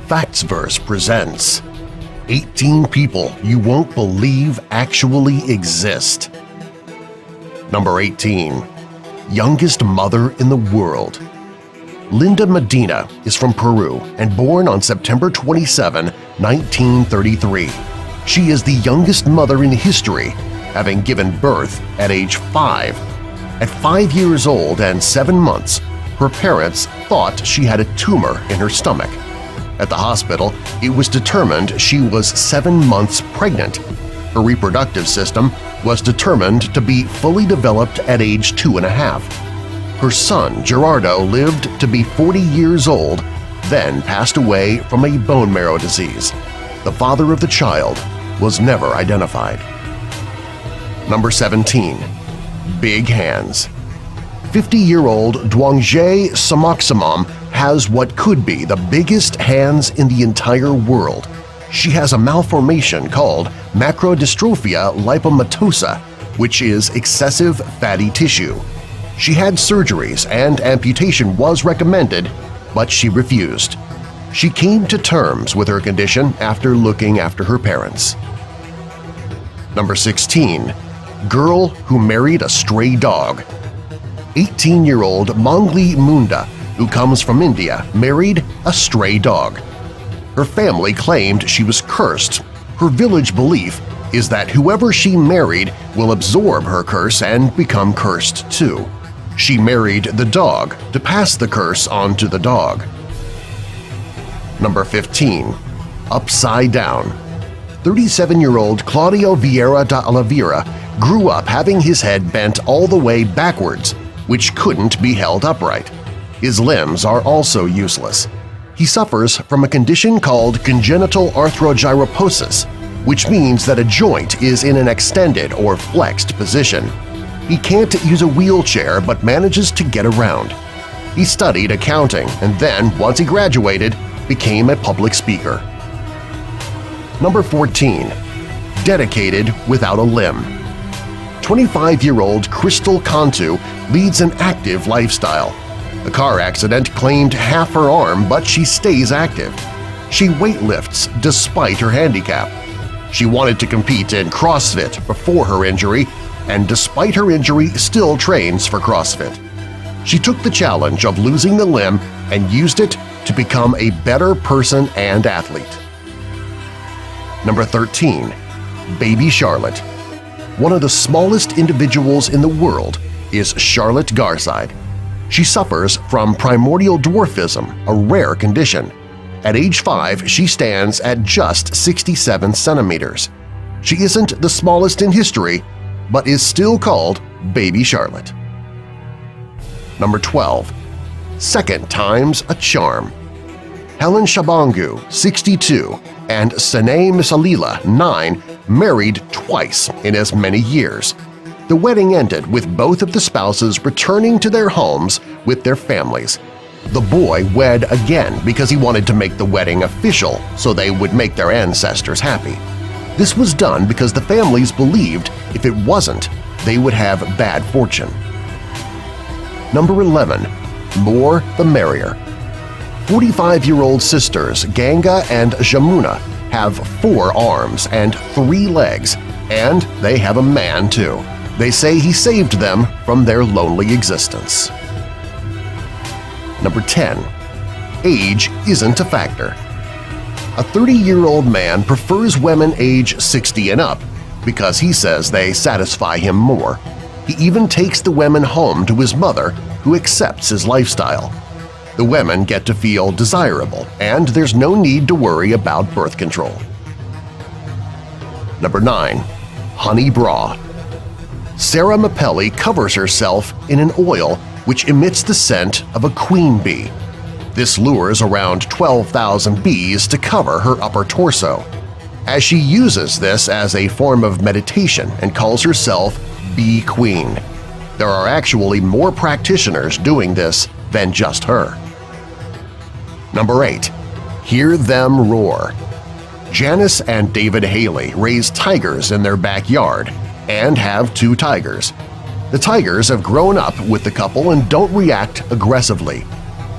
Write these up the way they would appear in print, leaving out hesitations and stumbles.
Factsverse presents 18 people you won't believe actually exist. Number 18. Youngest mother in the world. Linda Medina is from Peru and born on September 27, 1933. She is the youngest mother in history, having given birth at age 5. At 5 years old and 7 months, her parents thought she had a tumor in her stomach. At the hospital, it was determined she was 7 months pregnant. Her reproductive system was determined to be fully developed at age 2.5. Her son, Gerardo, lived to be 40 years old, then passed away from a bone marrow disease. The father of the child was never identified. Number 17. Big hands. 50-year-old Dwangjae Samoxamam has what could be the biggest hands in the entire world. She has a malformation called macrodystrophia lipomatosa, which is excessive fatty tissue. She had surgeries and amputation was recommended, but she refused. She came to terms with her condition after looking after her parents. Number 16. Girl who married a stray dog. 18-year-old Mongli Munda, who comes from India, married a stray dog. Her family claimed she was cursed. Her village belief is that whoever she married will absorb her curse and become cursed too. She married the dog to pass the curse on to the dog. Number 15. Upside down. 37-year-old Claudio Vieira da Oliveira grew up having his head bent all the way backwards, which couldn't be held upright. His limbs are also useless. He suffers from a condition called congenital arthrogyroposis, which means that a joint is in an extended or flexed position. He can't use a wheelchair but manages to get around. He studied accounting and then, once he graduated, became a public speaker. Number 14. Dedicated without a limb. 25-year-old Crystal Cantu leads an active lifestyle. A car accident claimed half her arm, but she stays active. She weightlifts despite her handicap. She wanted to compete in CrossFit before her injury, and despite her injury still trains for CrossFit. She took the challenge of losing the limb and used it to become a better person and athlete. Number 13. Baby Charlotte. One of the smallest individuals in the world is Charlotte Garside. She suffers from primordial dwarfism, a rare condition. At age 5, she stands at just 67 centimeters. She isn't the smallest in history, but is still called Baby Charlotte. Number 12. Second time's a charm. Helen Shabangu, 62, and Sanae Misalila, 9, married twice in as many years. The wedding ended with both of the spouses returning to their homes with their families. The boy wed again because he wanted to make the wedding official so they would make their ancestors happy. This was done because the families believed if it wasn't, they would have bad fortune. Number 11. More the merrier. 45-year-old sisters Ganga and Jamuna have 4 arms and 3 legs, and they have a man too. They say he saved them from their lonely existence. Number 10. Age isn't a factor. A 30-year-old man prefers women age 60 and up because he says they satisfy him more. He even takes the women home to his mother, who accepts his lifestyle. The women get to feel desirable, and there's no need to worry about birth control. Number 9. Honey Bra. Sarah Mapelli covers herself in an oil which emits the scent of a queen bee. This lures around 12,000 bees to cover her upper torso. As she uses this as a form of meditation and calls herself Bee Queen. There are actually more practitioners doing this than just her. Number 8. Hear Them Roar. Janice and David Haley raise tigers in their backyard and have 2 tigers. The tigers have grown up with the couple and don't react aggressively.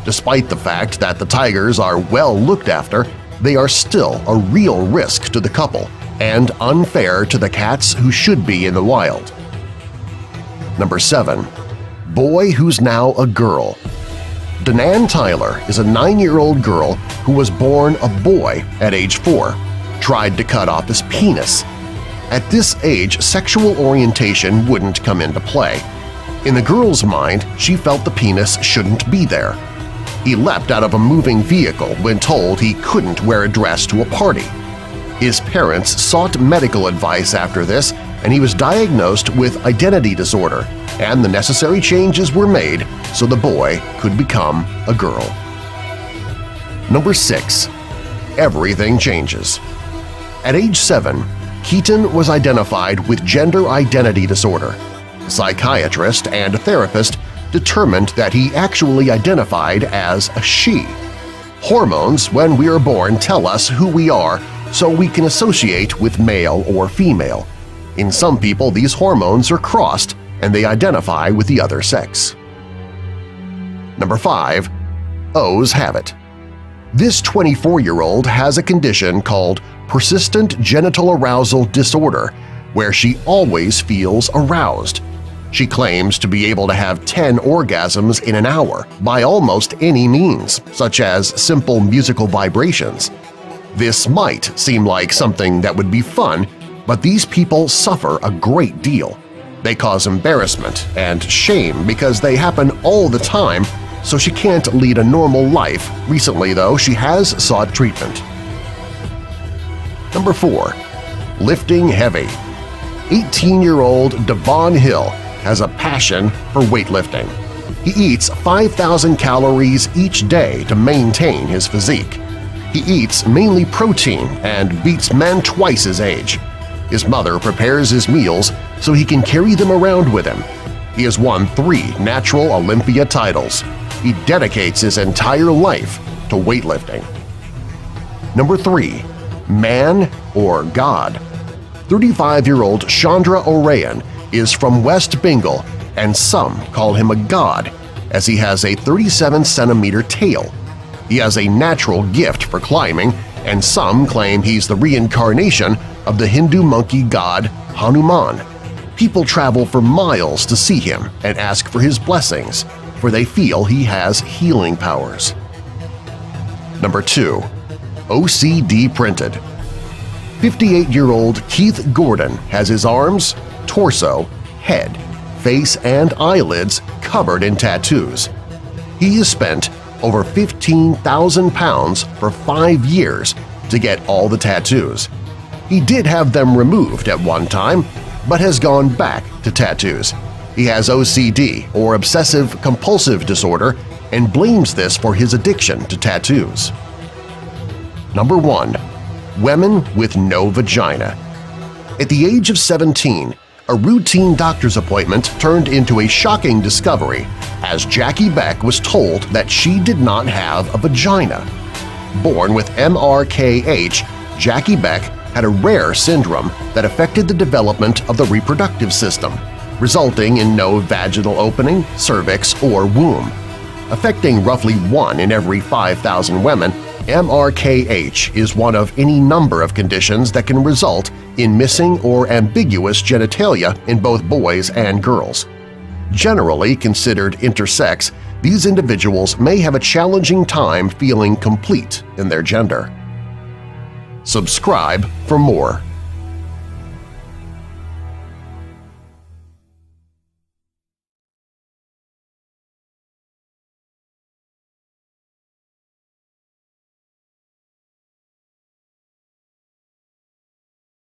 Despite the fact that the tigers are well looked after, they are still a real risk to the couple and unfair to the cats who should be in the wild. Number 7. Boy who's now a girl. Danan Tyler is a 9-year-old girl who was born a boy at age 4, tried to cut off his penis. At this age, sexual orientation wouldn't come into play. In the girl's mind, she felt the penis shouldn't be there. He leapt out of a moving vehicle when told he couldn't wear a dress to a party. His parents sought medical advice after this, and he was diagnosed with identity disorder, and the necessary changes were made so the boy could become a girl. Number 6. Everything changes. At age 7, Keaton was identified with gender identity disorder. A psychiatrist and a therapist determined that he actually identified as a she. Hormones when we are born tell us who we are so we can associate with male or female. In some people, these hormones are crossed and they identify with the other sex. Number 5. O's have it. This 24-year-old has a condition called persistent genital arousal disorder, where she always feels aroused. She claims to be able to have 10 orgasms in an hour by almost any means, such as simple musical vibrations. This might seem like something that would be fun, but these people suffer a great deal. They cause embarrassment and shame because they happen all the time, so she can't lead a normal life. Recently, though, she has sought treatment. Number 4. Lifting heavy. 18-year-old Devon Hill has a passion for weightlifting. He eats 5,000 calories each day to maintain his physique. He eats mainly protein and beats men twice his age. His mother prepares his meals so he can carry them around with him. He has won 3 natural Olympia titles. He dedicates his entire life to weightlifting. Number 3. Man or God. 35-year-old Chandra Orayan is from West Bengal, and some call him a god as he has a 37-centimeter tail. He has a natural gift for climbing, and some claim he's the reincarnation of the Hindu monkey god Hanuman. People travel for miles to see him and ask for his blessings, for they feel he has healing powers. Number 2. OCD printed. 58-year-old Keith Gordon has his arms, torso, head, face, and eyelids covered in tattoos. He has spent over 15,000 pounds for 5 years to get all the tattoos. He did have them removed at one time, but has gone back to tattoos. He has OCD, or obsessive-compulsive disorder, and blames this for his addiction to tattoos. Number 1. Women with no vagina. At the age of 17, a routine doctor's appointment turned into a shocking discovery as Jackie Beck was told that she did not have a vagina. Born with MRKH, Jackie Beck had a rare syndrome that affected the development of the reproductive system, resulting in no vaginal opening, cervix, or womb. Affecting roughly 1 in every 5,000 women, MRKH is one of any number of conditions that can result in missing or ambiguous genitalia in both boys and girls. Generally considered intersex, these individuals may have a challenging time feeling complete in their gender. Subscribe for more.